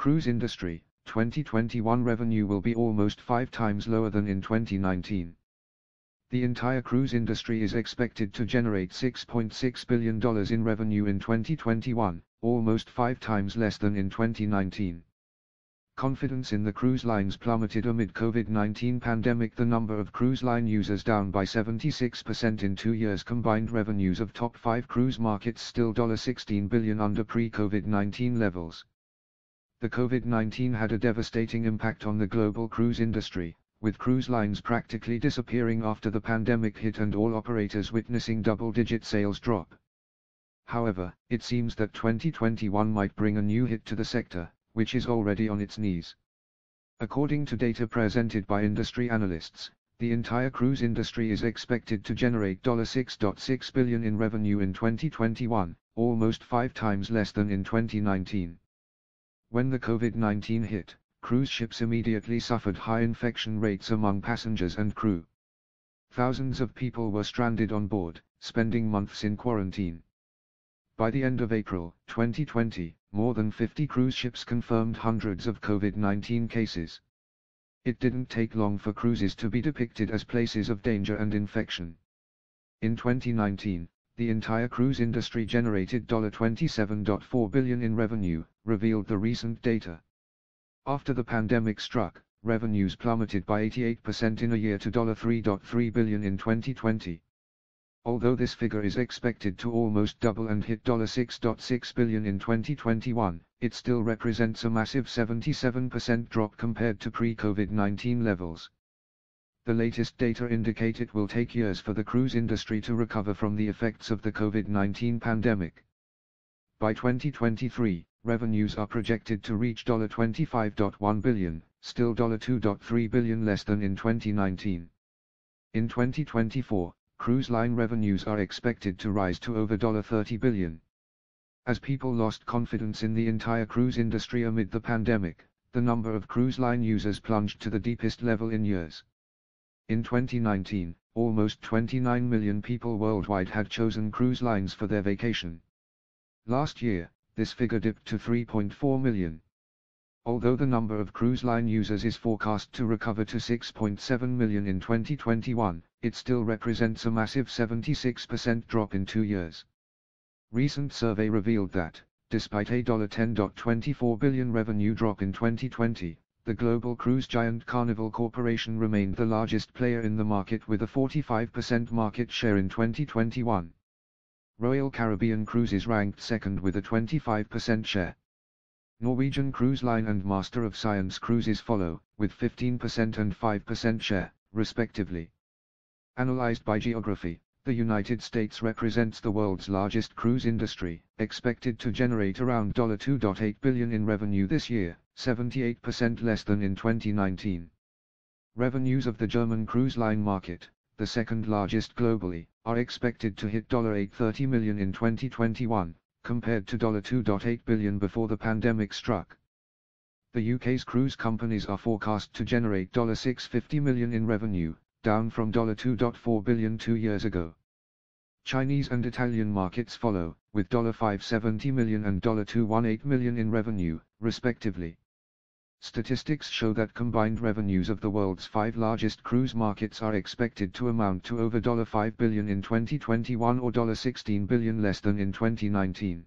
cruise industry, 2021 revenue will be almost 5 times lower than in 2019. The entire cruise industry is expected to generate $6.6 billion in revenue in 2021, almost 5 times less than in 2019. Confidence in the cruise lines plummeted amid COVID-19 pandemic. The number of cruise line users down by 76% in 2 years. Combined revenues of top 5 cruise markets still $16 billion under pre-COVID-19 levels. The COVID-19 had a devastating impact on the global cruise industry, with cruise lines practically disappearing after the pandemic hit and all operators witnessing double-digit sales drop. However, it seems that 2021 might bring a new hit to the sector, which is already on its knees. According to data presented by industry analysts, the entire cruise industry is expected to generate $6.6 billion in revenue in 2021, almost 5 times less than in 2019. When the COVID-19 hit, cruise ships immediately suffered high infection rates among passengers and crew. Thousands of people were stranded on board, spending months in quarantine. By the end of April 2020, more than 50 cruise ships confirmed hundreds of COVID-19 cases. It didn't take long for cruises to be depicted as places of danger and infection. In 2019, the entire cruise industry generated $27.4 billion in revenue, revealed the recent data. After the pandemic struck, revenues plummeted by 88% in a year to $3.3 billion in 2020. Although this figure is expected to almost double and hit $6.6 billion in 2021, it still represents a massive 77% drop compared to pre-COVID-19 levels. The latest data indicate it will take years for the cruise industry to recover from the effects of the COVID-19 pandemic. By 2023, revenues are projected to reach $25.1 billion, still $2.3 billion less than in 2019. In 2024, cruise line revenues are expected to rise to over $30 billion. As people lost confidence in the entire cruise industry amid the pandemic, the number of cruise line users plunged to the deepest level in years. In 2019, almost 29 million people worldwide had chosen cruise lines for their vacation. Last year, this figure dipped to 3.4 million. Although the number of cruise line users is forecast to recover to 6.7 million in 2021, it still represents a massive 76% drop in 2 years. Recent survey revealed that, despite a $10.24 billion revenue drop in 2020, the global cruise giant Carnival Corporation remained the largest player in the market with a 45% market share in 2021. Royal Caribbean Cruises ranked second with a 25% share. Norwegian Cruise Line and Master of Science Cruises follow, with 15% and 5% share, respectively. Analyzed by geography, the United States represents the world's largest cruise industry, expected to generate around $2.8 billion in revenue this year, 78% less than in 2019. Revenues of the German cruise line market, the second largest globally, are expected to hit $830 million in 2021, compared to $2.8 billion before the pandemic struck. The UK's cruise companies are forecast to generate $650 million in revenue, down from $2.4 billion 2 years ago. Chinese and Italian markets follow, with $570 million and $218 million in revenue, respectively. Statistics show that combined revenues of the world's 5 largest cruise markets are expected to amount to over $5 billion in 2021 or $16 billion less than in 2019.